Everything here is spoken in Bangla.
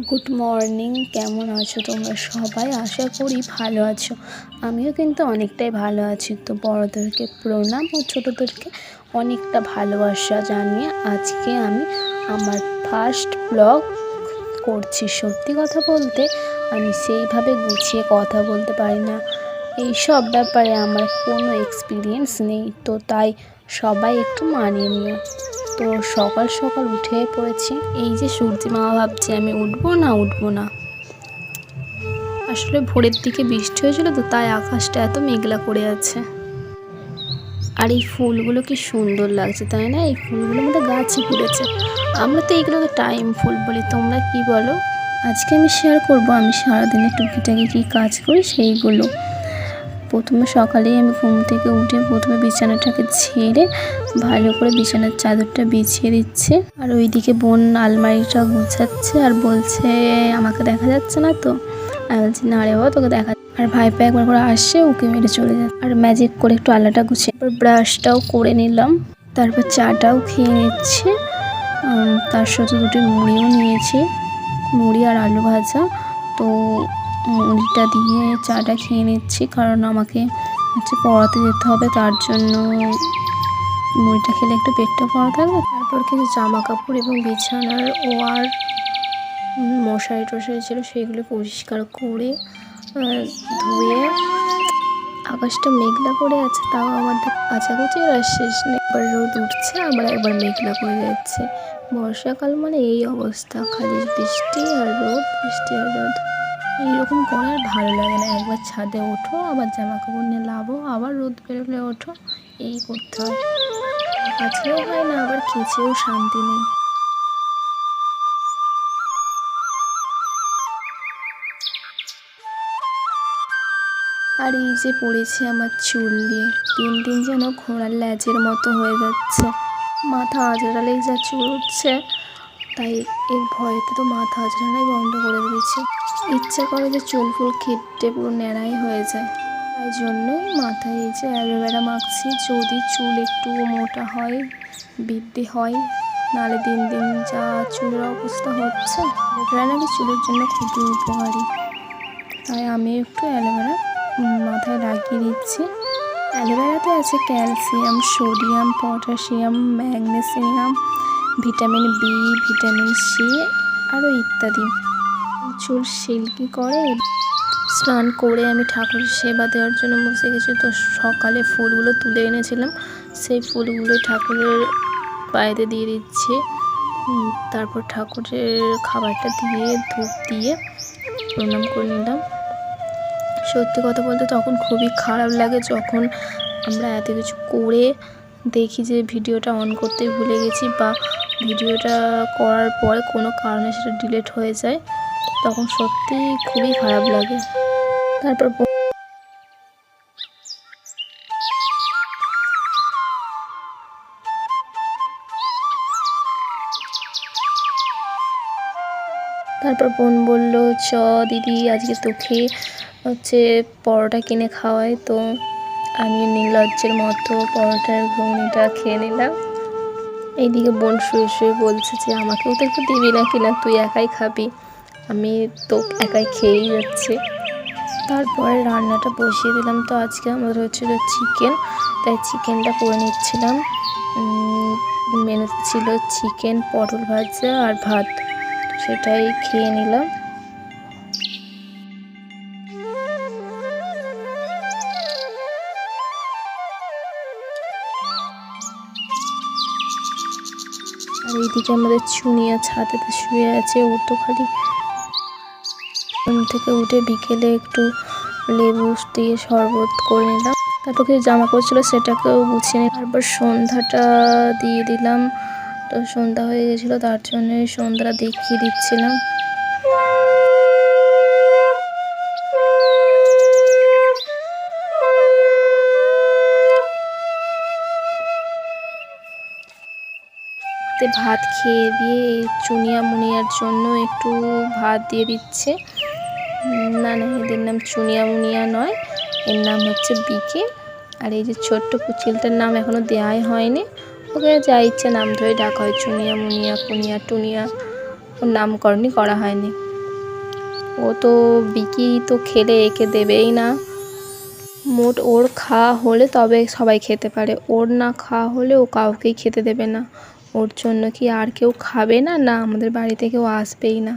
Good morning. কেমন আছো তোমরা সবাই? আশা করি ভালো আছো। আমিও কিন্তু অনেকটাই ভালো আছি। তো বড়োদেরকে প্রণাম ও ছোটোদেরকে অনেকটা ভালোবাসা জানিয়ে আজকে আমি আমার ফার্স্ট ব্লগ করছি। সত্যি কথা বলতে আমি সেইভাবে গুছিয়ে কথা বলতে পারি না, এইসব ব্যাপারে আমার কোনো এক্সপিরিয়েন্স নেই, তো তাই সবাই একটু মানিয়ে নিও। তো সকাল সকাল উঠে পড়েছি। এই যে সূর্যি মামা ভাবছে আমি উঠবো না। আসলে ভোরের দিকে বৃষ্টি হয়েছিল, তো তাই আকাশটা এত মেঘলা করে আছে। আর এই ফুলগুলো কি সুন্দর লাগছে, তাই না? এই ফুলগুলোর মধ্যে গাছে ফুটেছে। আমরা তো এইগুলোকে টাইম ফুল বলি, তোমরা কি বলো? আজকে আমি শেয়ার করবো আমি সারাদিনে টুকিটাকি কী কাজ করি সেইগুলো। প্রথমে সকালেই আমি ঘুম থেকে উঠে প্রথমে বিছানাটাকে ছেড়ে ভালো করে বিছানার চাদরটা বিছিয়ে দিচ্ছে। আর ওইদিকে বোন আলমারিটা গুছাচ্ছে আর বলছে আমাকে দেখা যাচ্ছে না। তো আমি বলছি না রে বাবা, তোকে দেখা। আর ভাইপা একবার করে আসছে, ওকে মেরে চলে যায়। আর ম্যাজিক করে একটু আলাটা গুছিয়ে ব্রাশটাও করে নিলাম। তারপর চাটাও খেয়ে নিচ্ছে। তার সাথে দুটো মুড়িও নিয়েছি, মুড়ি আর আলু ভাজা। তো মুড়িটা দিয়ে চাটা খেয়ে নিচ্ছি, কারণ আমাকে পড়াতে যেতে হবে, তার জন্য মুড়িটা খেলে একটু পেটটা ভরা থাকবে। তারপর কিছু জামা কাপড় এবং বিছানার ওয়ার মশারি টশারি ছিল, সেগুলো পরিষ্কার করে ধুয়ে। আকাশটা মেঘলা করে আছে, তাও আমাদের কাছাকাছির আর শেষ নেই। একবার রোদ উঠছে, আবার একবার মেঘলা করে যাচ্ছে। বর্ষাকাল মানে এই অবস্থা, খালি বৃষ্টি আর রোদ, বৃষ্টি আর রোদ। এইরকম করে আর ভালো লাগে না। একবার ছাদে ওঠো, আবার জামা কাপড় নিয়ে লাভো, আবার রোদ বেরোলে ওঠো, এই করতে হয়। কাছেও হয় না, আবার কেচেও শান্তি নেই। আর এই যে পড়েছে আমার চুল নিয়ে, দিন দিন যেন ঘোড়ার ল্যাজের মতো হয়ে যাচ্ছে। মাথা আঁচড়ালেই যা চুল উঠছে, তাই এর ভয়েতে তো মাথা আঁচড়ানোই বন্ধ করে দিয়েছি। ইচ্ছা করে যে চুল ফুল কেটে পুরো ন্যাড়াই হয়ে যায়, তাই জন্যই মাথায় এই যে অ্যালোভেরা মাখছি। যদি চুল একটু মোটা হয়, বৃদ্ধি হয়, নাহলে দিন দিন যা চুলের অবস্থা হচ্ছে। অ্যালোভেরা নাকি চুলের জন্য খুবই উপকারী, তাই আমি একটু অ্যালোভেরা মাথায় লাগিয়ে দিচ্ছি। অ্যালোভেরাতে আছে calcium, sodium, potassium, magnesium, vitamin B, vitamin C আরও ইত্যাদি। চুল সিল্কি করে। স্নান করে আমি ঠাকুরের সেবা দেওয়ার জন্য বসে গেছি। তো সকালে ফুলগুলো তুলে এনেছিলাম, সেই ফুলগুলো ঠাকুরের পায়েতে দিয়ে দিচ্ছি। তারপর ঠাকুরের খাবারটা দিয়ে ধূপ দিয়ে প্রণাম করে নিলাম। সত্যি কথা বলতে তখন খুবই খারাপ লাগে, যখন আমরা এত কিছু করে দেখি যে ভিডিওটা অন করতে ভুলে গেছি, বা ভিডিওটা করার পরে কোনো কারণে সেটা ডিলিট হয়ে যায়, তখন সত্যি খুবই খারাপ লাগে। তারপর বোন বলল চ দিদি আজকে তোকে পরোটা কিনে খাওয়াই। তো আমি নির্লজ্জের মতো পরোটার ঘুগনিটা খেয়ে নিলাম। এইদিকে বোন শুয়ে শুয়ে বলছে যে আমাকেও তো একটু দিবি না কিনা, তুই একাই খাবি। আমি তো একাই খেয়েই যাচ্ছি। তারপরে রান্নাটা বসিয়ে দিলাম। তো আজকে আমার হচ্ছিল চিকেন, তাই চিকেনটা করে নিচ্ছিলাম। মেনুতে ছিল চিকেন, পটল ভাজা আর ভাত, সেটাই খেয়ে নিলাম। আর এইদিকে আমাদের চুনিয়া ছাদেতে শুয়ে আছে, ও তো খালি ঘুম থেকে উঠে বিকেলে একটু লেবু দিয়ে শরবত করে নিলাম। তারপর কিছু জামা কাপড় ছিল, সেটাকেও গুছিয়ে নিলাম। তারপর সন্ধ্যাটা দিয়ে দিলাম। তো সন্ধ্যা হয়ে গেছিলো, তার জন্য সন্ধ্যাটা দেখিয়ে দিচ্ছিলাম। ভাত খেয়ে দিয়ে চুনিয়া মুনিয়ার জন্য একটু ভাত দিয়ে দিচ্ছে। না এদের নাম চুনিয়া মুনিয়া নয়, এর নাম হচ্ছে বিকে। আর এই যে ছোট্ট পুচিলটার নাম এখনও দেওয়াই হয়নি, ওকে যা ইচ্ছে নাম ধরে ডাকা হয়, চুনিয়া মুনিয়া, কুনিয়া টুনিয়া। ওর নামকরণই করা হয়নি। ও তো বিকি তো খেলে একে দেবেই না। মোট ওর খাওয়া হলে তবে সবাই খেতে পারে, ওর না খাওয়া হলে ও কাউকেই খেতে দেবে না। ওর জন্য কি আর কেউ খাবে না, না আমাদের বাড়িতে কেউ আসবেই না।